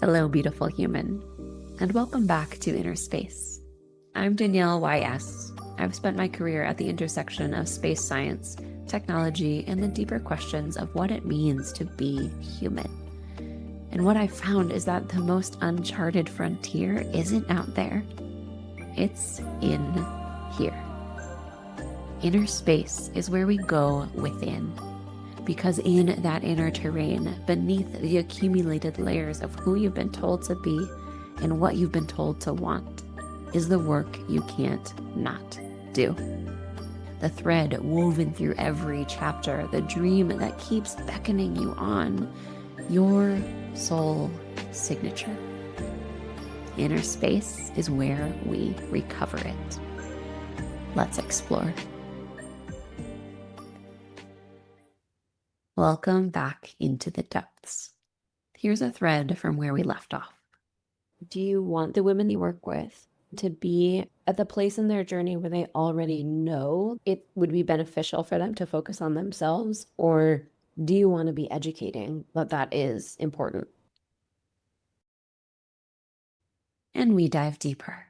Hello, beautiful human, and welcome back to Inner Space. I'm Danielle YS. I've spent my career at the intersection of space science, technology, and the deeper questions of what it means to be human. And what I found is that the most uncharted frontier isn't out there, it's in here. Inner space is where we go within. Because in that inner terrain, beneath the accumulated layers of who you've been told to be and what you've been told to want, is the work you can't not do. The thread woven through every chapter, the dream that keeps beckoning you on, your soul signature. Inner space is where we recover it. Let's explore. Welcome back into the depths. Here's a thread from where we left off. Do you want the women you work with to be at the place in their journey where they already know it would be beneficial for them to focus on themselves? Or do you want to be educating that that is important? And we dive deeper.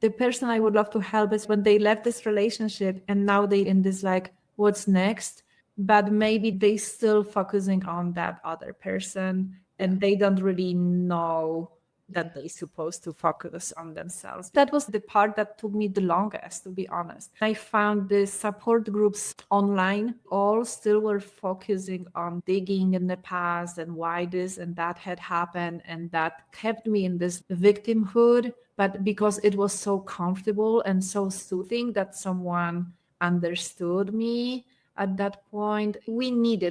The person I would love to help is when they left this relationship and now they in this like, what's next? But maybe they still focusing on that other person and they don't really know that they're supposed to focus on themselves. That was the part that took me the longest, to be honest. I found the support groups online all still were focusing on digging in the past and why this and that had happened. And that kept me in this victimhood. But because it was so comfortable and so soothing that someone understood me, at that point, we need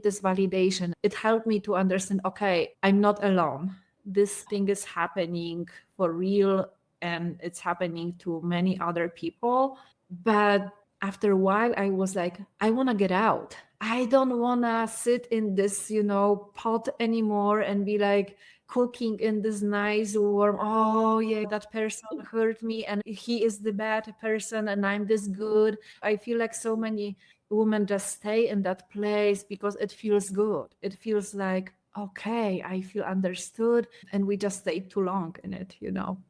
this validation. It helped me to understand, okay, I'm not alone. This thing is happening for real and it's happening to many other people. But after a while, I was like, I want to get out. I don't want to sit in this, pot anymore and be like, cooking in this nice warm, oh yeah, that person hurt me and he is the bad person and I'm this good. I feel like so many women just stay in that place because it feels good. It feels like, okay, I feel understood. And we just stay too long in it,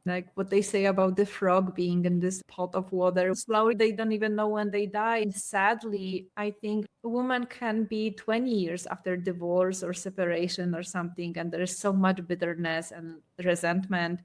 like what they say about the frog being in this pot of water. Slowly, they don't even know when they die. And sadly, I think a woman can be 20 years after divorce or separation or something. And there is so much bitterness and resentment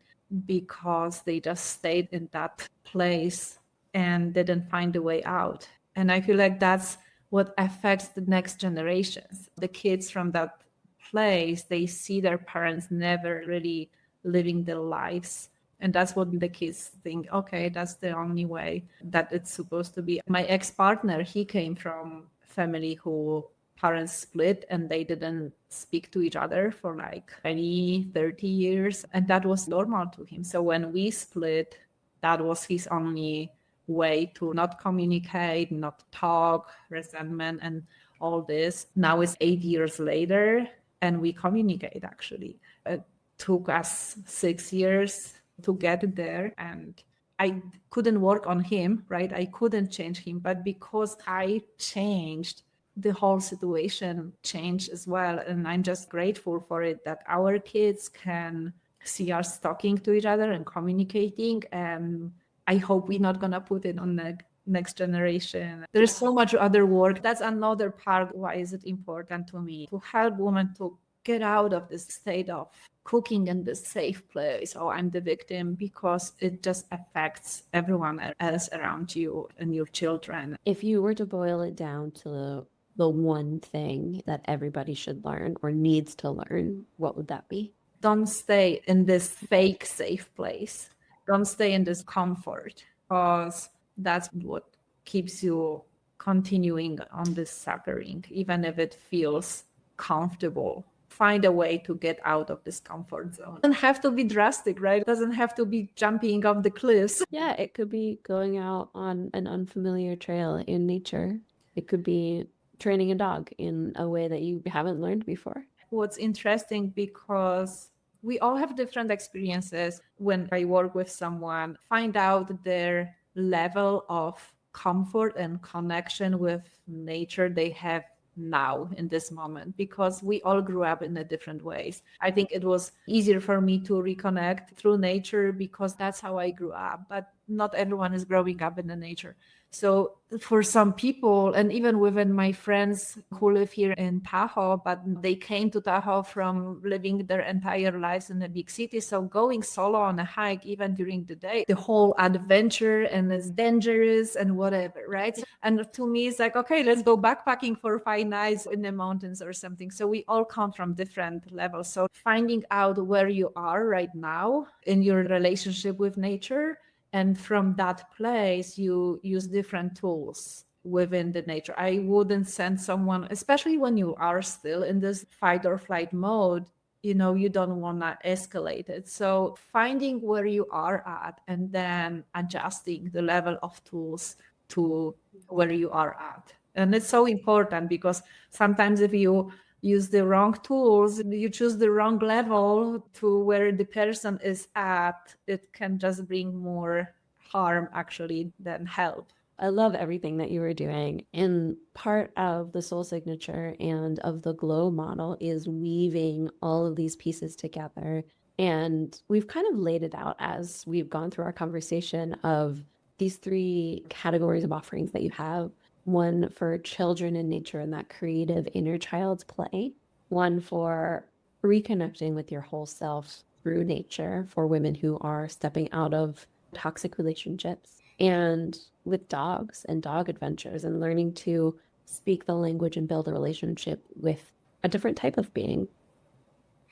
because they just stayed in that place and didn't find a way out. And I feel like that's what affects the next generations. The kids from that place, they see their parents never really living their lives. And that's what the kids think, okay, that's the only way that it's supposed to be. My ex-partner, he came from family who parents split and they didn't speak to each other for like 20, 30 years. And that was normal to him. So when we split, that was his only way to not communicate, not talk, resentment, and all this. Now it's 8 years later, and we communicate actually. It took us 6 years to get there, and I couldn't work on him, right? I couldn't change him, but because I changed, the whole situation changed as well. And I'm just grateful for it that our kids can see us talking to each other and communicating. And I hope we're not going to put it on the next generation. There's so much other work. That's another part. Why is it important to me to help women to get out of this state of cooking in this safe place? Oh, I'm the victim, because it just affects everyone else around you and your children. If you were to boil it down to the one thing that everybody should learn or needs to learn, what would that be? Don't stay in this fake safe place. Don't stay in this comfort, because that's what keeps you continuing on this suffering, even if it feels comfortable. Find a way to get out of this comfort zone. It doesn't have to be drastic, right? It doesn't have to be jumping off the cliffs. Yeah, it could be going out on an unfamiliar trail in nature. It could be training a dog in a way that you haven't learned before. What's interesting, because we all have different experiences. When I work with someone, find out their level of comfort and connection with nature they have now in this moment, because we all grew up in a different ways. I think it was easier for me to reconnect through nature because that's how I grew up, but not everyone is growing up in the nature. So for some people, and even within my friends who live here in Tahoe, but they came to Tahoe from living their entire lives in a big city. So going solo on a hike, even during the day, the whole adventure and it's dangerous and whatever, right? And to me, it's like, okay, let's go backpacking for 5 nights in the mountains or something. So we all come from different levels. So finding out where you are right now in your relationship with nature, and from that place, you use different tools within the nature. I wouldn't send someone, especially when you are still in this fight or flight mode, you don't want to escalate it. So finding where you are at and then adjusting the level of tools to where you are at. And it's so important because sometimes if you use the wrong tools, you choose the wrong level to where the person is at, it can just bring more harm actually than help. I love everything that you were doing. And part of the soul signature and of the glow model is weaving all of these pieces together. And we've kind of laid it out as we've gone through our conversation of these three categories of offerings that you have. One for children in nature and that creative inner child's play. One for reconnecting with your whole self through nature for women who are stepping out of toxic relationships, and with dogs and dog adventures and learning to speak the language and build a relationship with a different type of being.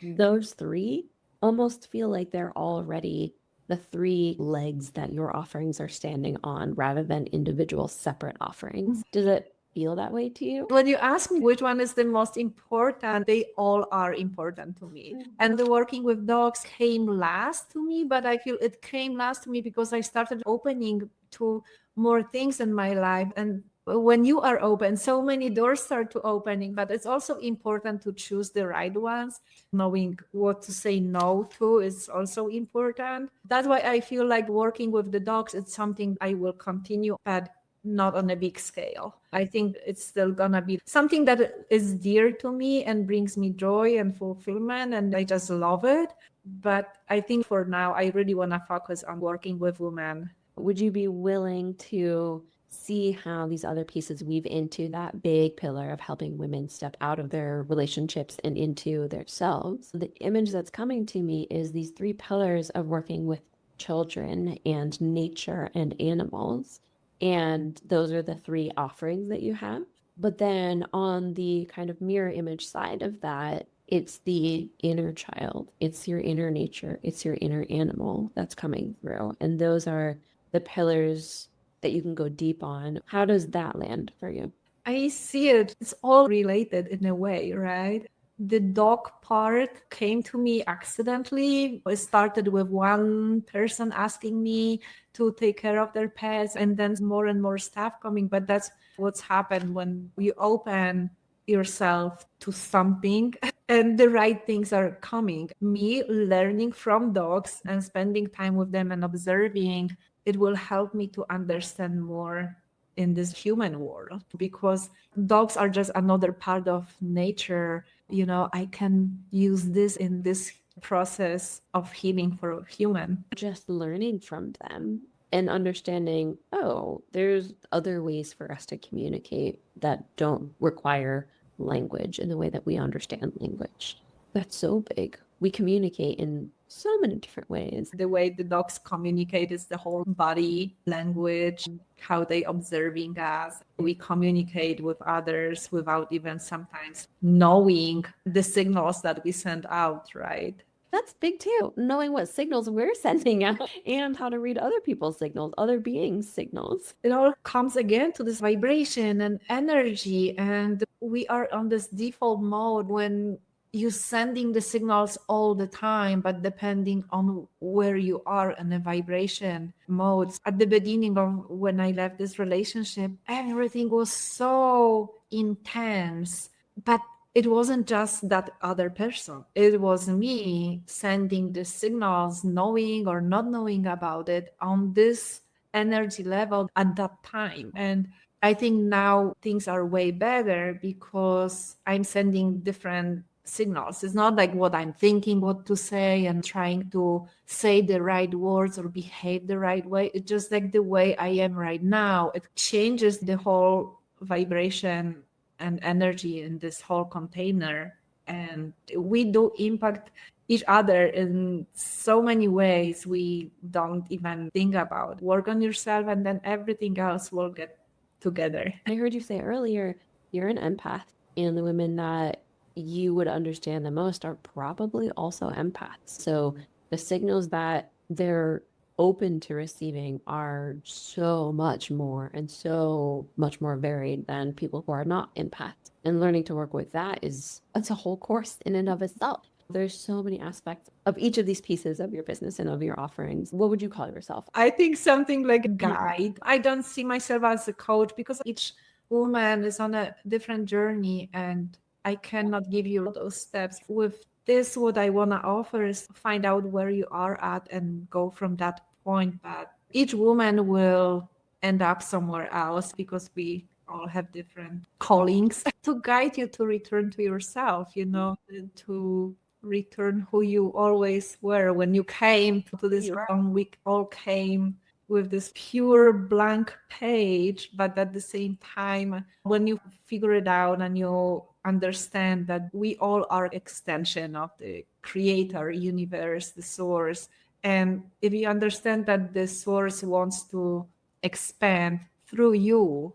Those three almost feel like they're already the three legs that your offerings are standing on rather than individual separate offerings. Does it feel that way to you? When you ask me which one is the most important, they all are important to me. And the working with dogs came last to me, but I feel it came last to me because I started opening to more things in my life. And when you are open, so many doors start to opening, but it's also important to choose the right ones. Knowing what to say no to is also important. That's why I feel like working with the dogs, it's something I will continue, but not on a big scale. I think it's still gonna be something that is dear to me and brings me joy and fulfillment, and I just love it. But I think for now, I really want to focus on working with women. Would you be willing to see how these other pieces weave into that big pillar of helping women step out of their relationships and into their selves? The image that's coming to me is these three pillars of working with children and nature and animals. And those are the three offerings that you have. But then on the kind of mirror image side of that, it's the inner child, it's your inner nature, it's your inner animal that's coming through. And those are the pillars that you can go deep on. How does that land for you? I see it. It's all related in a way, right? The dog part came to me accidentally. It started with one person asking me to take care of their pets, and then more and more stuff coming. But that's what's happened when you open yourself to something and the right things are coming. Me learning from dogs and spending time with them and observing, it will help me to understand more in this human world, because dogs are just another part of nature. I can use this in this process of healing for a human. Just learning from them and understanding, oh, there's other ways for us to communicate that don't require language in the way that we understand language. That's so big. We communicate in so many different ways. The way the dogs communicate is the whole body language, how they observing us. We communicate with others without even sometimes knowing the signals that we send out, right? That's big too. Knowing what signals we're sending out and how to read other people's signals, other beings' signals. It all comes again to this vibration and energy. And we are on this default mode when you're sending the signals all the time, but depending on where you are in the vibration modes. At the beginning of when I left this relationship, everything was so intense, but it wasn't just that other person. It was me sending the signals, knowing or not knowing about it on this energy level at that time. And I think now things are way better because I'm sending different signals. It's not like what I'm thinking, what to say, and trying to say the right words or behave the right way. It's just like the way I am right now. It changes the whole vibration and energy in this whole container. And we do impact each other in so many ways we don't even think about. Work on yourself, and then everything else will get together. I heard you say earlier, you're an empath, and the women that you would understand the most are probably also empaths. So the signals that they're open to receiving are so much more and so much more varied than people who are not empaths. And learning to work with that it's a whole course in and of itself. There's so many aspects of each of these pieces of your business and of your offerings. What would you call yourself? I think something like a guide. I don't see myself as a coach because each woman is on a different journey and I cannot give you those steps. With this, what I want to offer is find out where you are at and go from that point. But each woman will end up somewhere else because we all have different callings to guide you to return to yourself, to return who you always were when you came to this realm. We all came with this pure blank page, but at the same time, when you figure it out and you understand that we all are extension of the creator, universe, the source, and if you understand that the source wants to expand through you,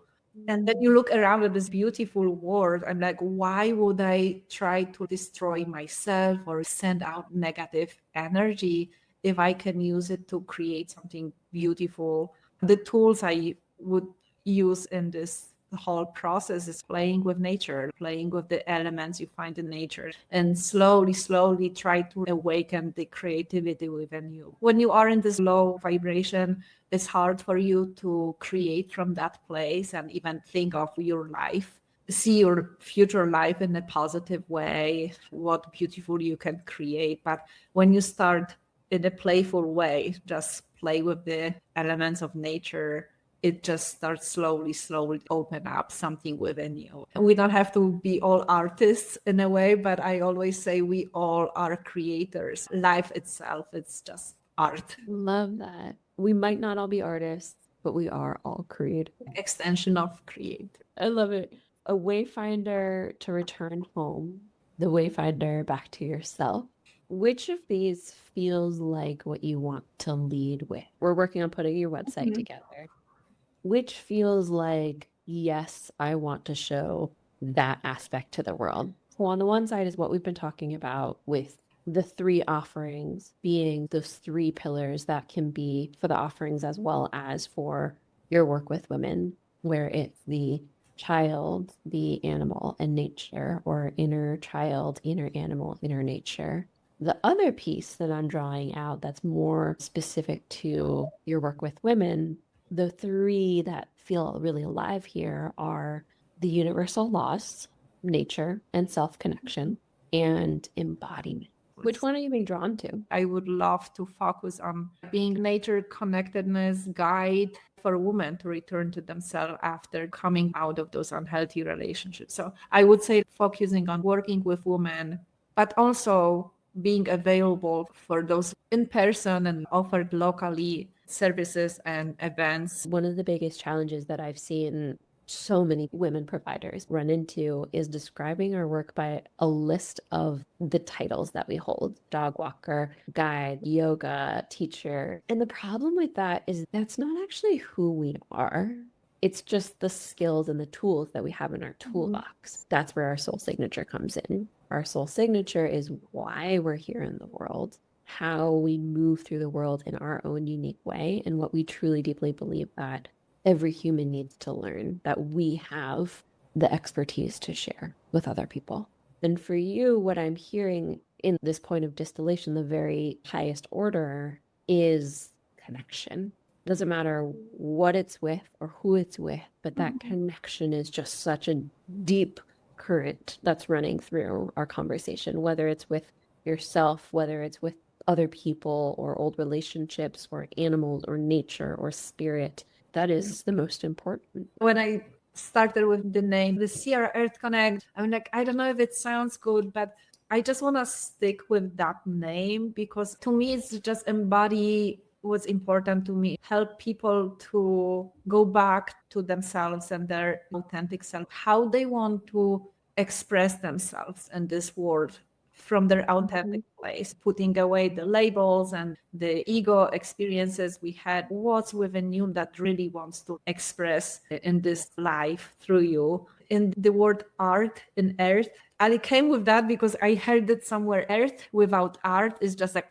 and then you look around at this beautiful world, I'm like, why would I try to destroy myself or send out negative energy if I can use it to create something beautiful? The tools I would use in this whole process is playing with nature, playing with the elements you find in nature, and slowly try to awaken the creativity within you. When you are in this low vibration, it's hard for you to create from that place and even think of your life, see your future life in a positive way, what beautiful you can create. But when you start in a playful way, just play with the elements of nature, it just starts slowly open up something within you. We don't have to be all artists in a way, but I always say we all are creators. Life itself, it's just art. Love that. We might not all be artists, but we are all creative. Extension of creator. I love it. A wayfinder to return home, the wayfinder back to yourself. Which of these feels like what you want to lead with? We're working on putting your website together. Which feels like, yes, I want to show that aspect to the world? So on the one side is what we've been talking about with the three offerings being those three pillars that can be for the offerings as well as for your work with women, where it's the child, the animal, and nature, or inner child, inner animal, inner nature. The other piece that I'm drawing out that's more specific to your work with women, the three that feel really alive here are the universal laws, nature and self-connection, and embodiment. Which one are you being drawn to? I would love to focus on being nature connectedness guide for women to return to themselves after coming out of those unhealthy relationships. So I would say focusing on working with women, but also being available for those in person and offered locally services and events. One of the biggest challenges that I've seen so many women providers run into is describing our work by a list of the titles that we hold: dog walker, guide, yoga, teacher. And the problem with that is that's not actually who we are. It's just the skills and the tools that we have in our toolbox. That's where our soul signature comes in. Our soul signature is why we're here in the world, how we move through the world in our own unique way, and what we truly deeply believe that every human needs to learn, that we have the expertise to share with other people. And for you, what I'm hearing in this point of distillation, the very highest order, is connection. Doesn't matter what it's with or who it's with, but that connection is just such a deep current that's running through our conversation, whether it's with yourself, whether it's with other people or old relationships or animals or nature or spirit. That is the most important. When I started with the name, the Sierra Earth Connect. I'm like, I don't know if it sounds good, but I just want to stick with that name because to me, it's just embody what's important to me, help people to go back to themselves and their authentic self, how they want to express themselves in this world from their authentic place, putting away the labels and the ego experiences we had. What's within you that really wants to express in this life through you? In the word art in earth, I came with that because I heard it somewhere. Earth without art is just like,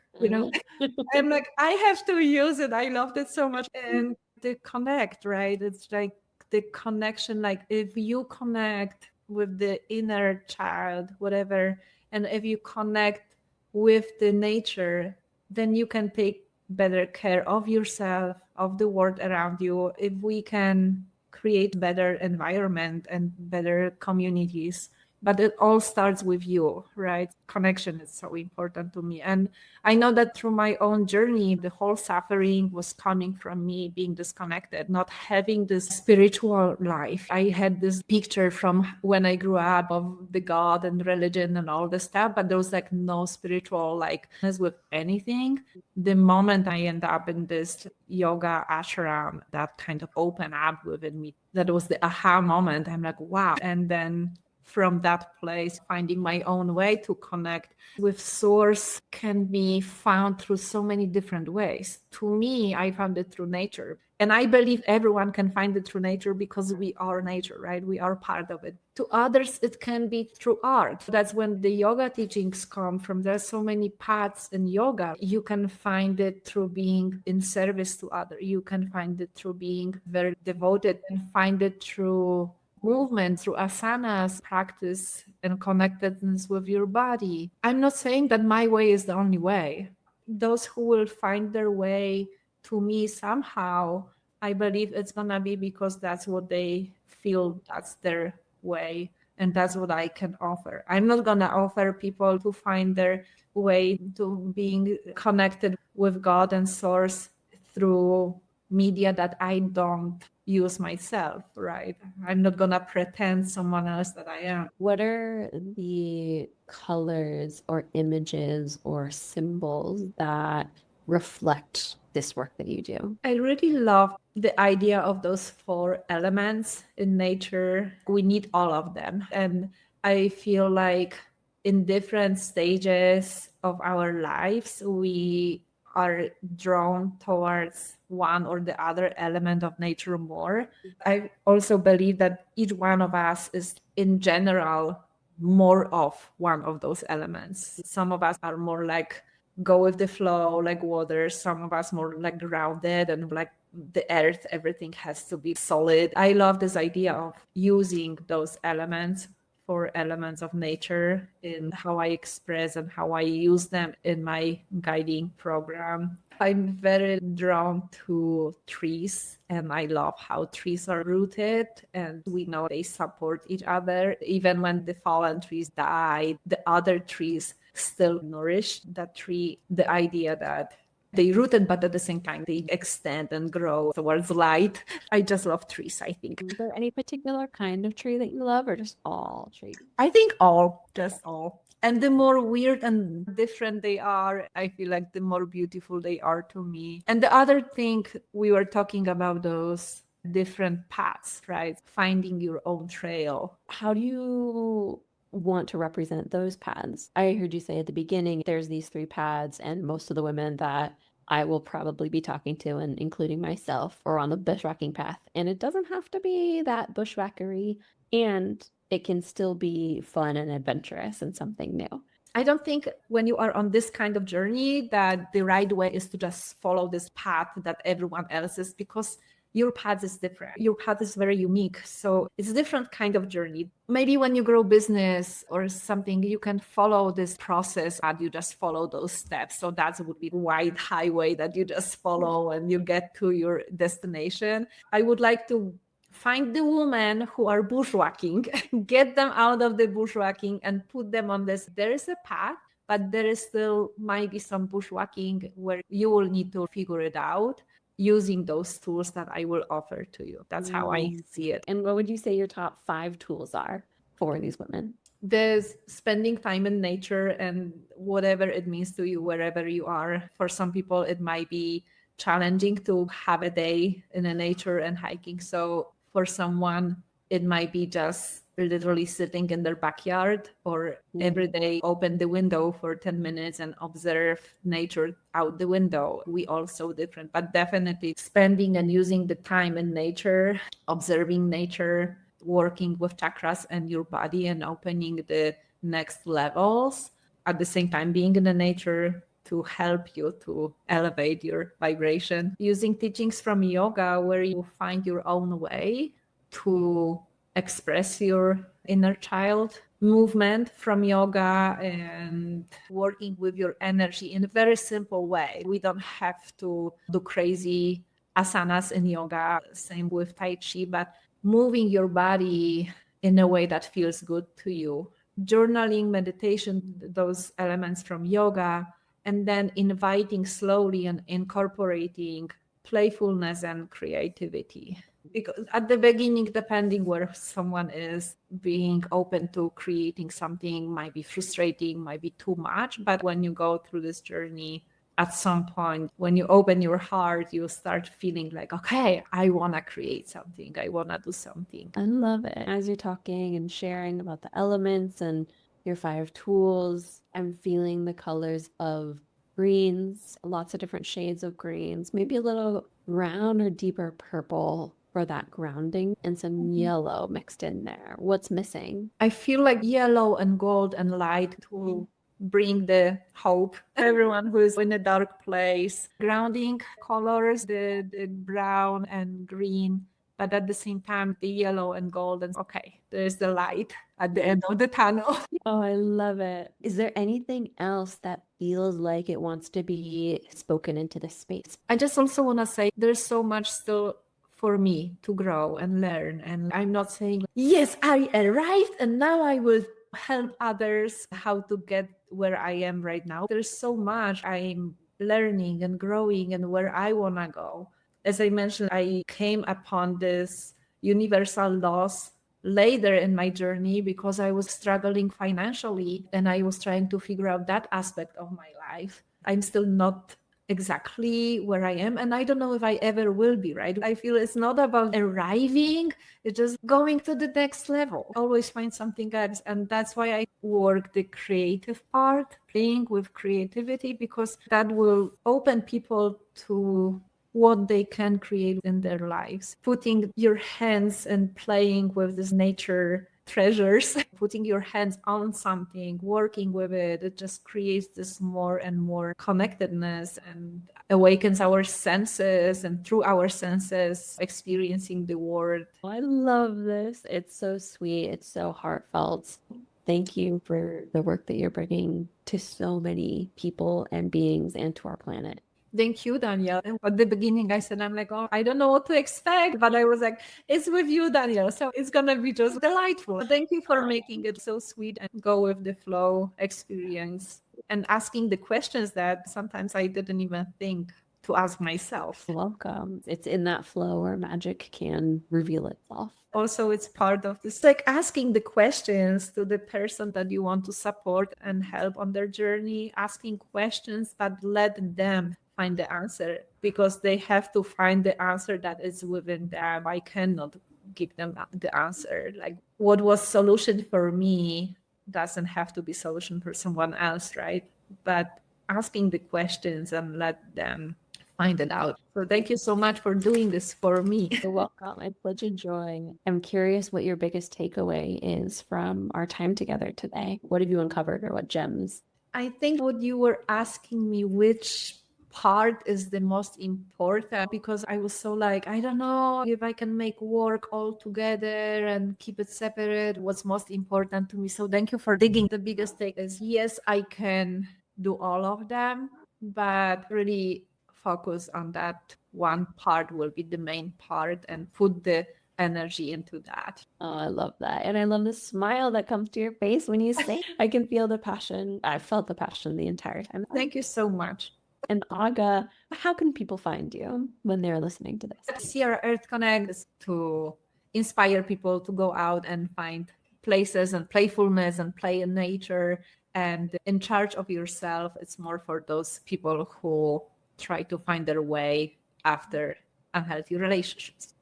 I'm like, I have to use it. I loved it so much. And the connect, right? It's like the connection, like if you connect with the inner child, whatever, and if you connect with the nature, then you can take better care of yourself, of the world around you. If we can create better environment and better communities, but it all starts with you, right? Connection is so important to me. And I know that through my own journey, the whole suffering was coming from me being disconnected, not having this spiritual life. I had this picture from when I grew up of the God and religion and all this stuff, but there was like no spiritual like with anything. The moment I end up in this yoga ashram, that kind of opened up within me. That was the aha moment. I'm like, wow. And then from that place, finding my own way to connect with source can be found through so many different ways. To me, I found it through nature. And I believe everyone can find it through nature because we are nature, right? We are part of it. To others, it can be through art. That's when the yoga teachings come from. There's so many paths in yoga. You can find it through being in service to others. You can find it through being very devoted and find it through movement, through asanas, practice and connectedness with your body. I'm not saying that my way is the only way. Those who will find their way to me somehow, I believe it's going to be because that's what they feel that's their way. And that's what I can offer. I'm not going to offer people to find their way to being connected with God and source through media that I don't use myself, right? I'm not gonna pretend someone else that I am. What are the colors or images or symbols that reflect this work that you do? I really love the idea of those four elements in nature. We need all of them. And I feel like in different stages of our lives, we are drawn towards one or the other element of nature more. I also believe that each one of us is, in general, more of one of those elements. Some of us are more like go with the flow, like water. Some of us more like grounded and like the earth, everything has to be solid. I love this idea of using those elements for elements of nature in how I express and how I use them in my guiding program. I'm very drawn to trees and I love how trees are rooted and we know they support each other. Even when the fallen trees die, the other trees still nourish that tree. The idea that they rooted, but at the same time, they extend and grow towards light. I just love trees, I think. Is there any particular kind of tree that you love, or just all trees? I think all, just all. And the more weird and different they are, I feel like the more beautiful they are to me. And the other thing, we were talking about those different paths, right? Finding your own trail. How do you want to represent those paths? I heard you say at the beginning there's these three paths, and most of the women that I will probably be talking to, and including myself, are on the bushwhacking path. And it doesn't have to be that bushwhackery, and it can still be fun and adventurous and something new. I don't think when you are on this kind of journey that the right way is to just follow this path that everyone else is, because your path is different. Your path is very unique. So it's a different kind of journey. Maybe when you grow business or something, you can follow this process and you just follow those steps. So that would be the wide highway that you just follow and you get to your destination. I would like to find the women who are bushwhacking, get them out of the bushwhacking and put them on this. There is a path, but there is still might be some bushwhacking where you will need to figure it out. using those tools that I will offer to you. That's how I see it. And what would you say your top 5 tools are for these women? There's spending time in nature and whatever it means to you, wherever you are. For some people, it might be challenging to have a day in the nature and hiking. So for someone, it might be just literally sitting in their backyard or every day open the window for 10 minutes and observe nature out the window. We all so different, but definitely spending and using the time in nature, observing nature, working with chakras and your body and opening the next levels, at the same time being in the nature to help you to elevate your vibration. Using teachings from yoga where you find your own way to express your inner child, movement from yoga, and working with your energy in a very simple way. We don't have to do crazy asanas in yoga, same with Tai Chi, but moving your body in a way that feels good to you. Journaling, meditation, those elements from yoga, and then inviting slowly and incorporating playfulness and creativity. Because at the beginning, depending where someone is, being open to creating something might be frustrating, might be too much. But when you go through this journey, at some point, when you open your heart, you start feeling like, okay, I want to create something. I want to do something. I love it. As you're talking and sharing about the elements and your 5 tools, I'm feeling the colors of greens, lots of different shades of greens, maybe a little brown or deeper purple for that grounding, and some yellow mixed in there. What's missing? I feel like yellow and gold and light to bring the hope. Everyone who is in a dark place. Grounding colors, the brown and green, but at the same time, the yellow and gold. And okay, there's the light at the end of the tunnel. Oh, I love it. Is there anything else that feels like it wants to be spoken into the space? I just also want to say there's so much still for me to grow and learn. And I'm not saying, yes, I arrived and now I will help others how to get where I am right now. There's so much I'm learning and growing and where I want to go. As I mentioned, I came upon this universal laws later in my journey because I was struggling financially and I was trying to figure out that aspect of my life. I'm still not exactly where I am. And I don't know if I ever will be, right? I feel it's not about arriving, it's just going to the next level. Always find something else. And that's why I work the creative part, playing with creativity, because that will open people to what they can create in their lives. Putting your hands and playing with this nature treasures, putting your hands on something, working with it, it just creates this more and more connectedness and awakens our senses, and through our senses experiencing the world. I love this. It's so sweet. It's so heartfelt. Thank you for the work that you're bringing to so many people and beings and to our planet. Thank you, Danielle. And at the beginning, I said, I'm like, oh, I don't know what to expect. But I was like, it's with you, Danielle. So it's going to be just delightful. Thank you for making it so sweet and go with the flow experience and asking the questions that sometimes I didn't even think to ask myself. Welcome. It's in that flow where magic can reveal itself. Also, it's part of this, like asking the questions to the person that you want to support and help on their journey, asking questions that let them find the answer, because they have to find the answer that is within them. I cannot give them the answer. Like what was solution for me doesn't have to be solution for someone else, right? But asking the questions and let them find it out. So thank you so much for doing this for me. You're welcome. It's such a joy. I'm curious what your biggest takeaway is from our time together today. What have you uncovered, or what gems? I think what you were asking me, which part is the most important, because I was so like, I don't know if I can make work all together and keep it separate. What's most important to me? So thank you for digging. The biggest take is yes, I can do all of them, but really focus on that one part will be the main part and put the energy into that. Oh, I love that. And I love the smile that comes to your face when you say, I can feel the passion. I felt the passion the entire time. Thank you so much. And Aga, how can people find you when they're listening to this? Sierra Earth Connect is to inspire people to go out and find places and playfulness and play in nature and in charge of yourself. It's more for those people who try to find their way after unhealthy relationships.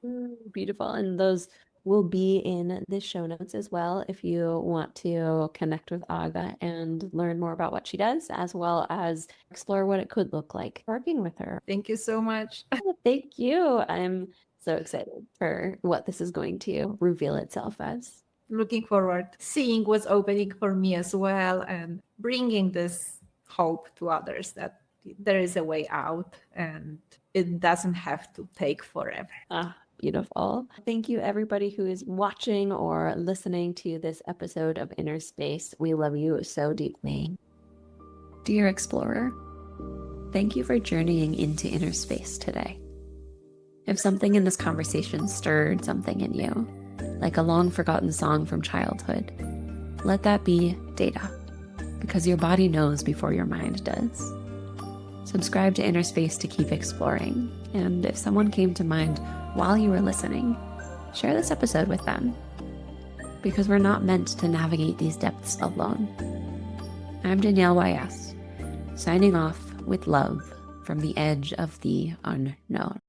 Beautiful. And those will be in the show notes as well if you want to connect with Aga and learn more about what she does, as well as explore what it could look like working with her. Thank you so much. Thank you. I'm so excited for what this is going to reveal itself as. Looking forward, seeing what's opening for me as well, and bringing this hope to others that there is a way out and it doesn't have to take forever. Beautiful. Thank you, everybody who is watching or listening to this episode of Inner Space. We love you so deeply. Dear Explorer, thank you for journeying into inner space today. If something in this conversation stirred something in you, like a long forgotten song from childhood, let that be data, because your body knows before your mind does. Subscribe to Inner Space to keep exploring, and if someone came to mind while you were listening, share this episode with them, because we're not meant to navigate these depths alone. I'm Danielle YS, signing off with love from the edge of the unknown.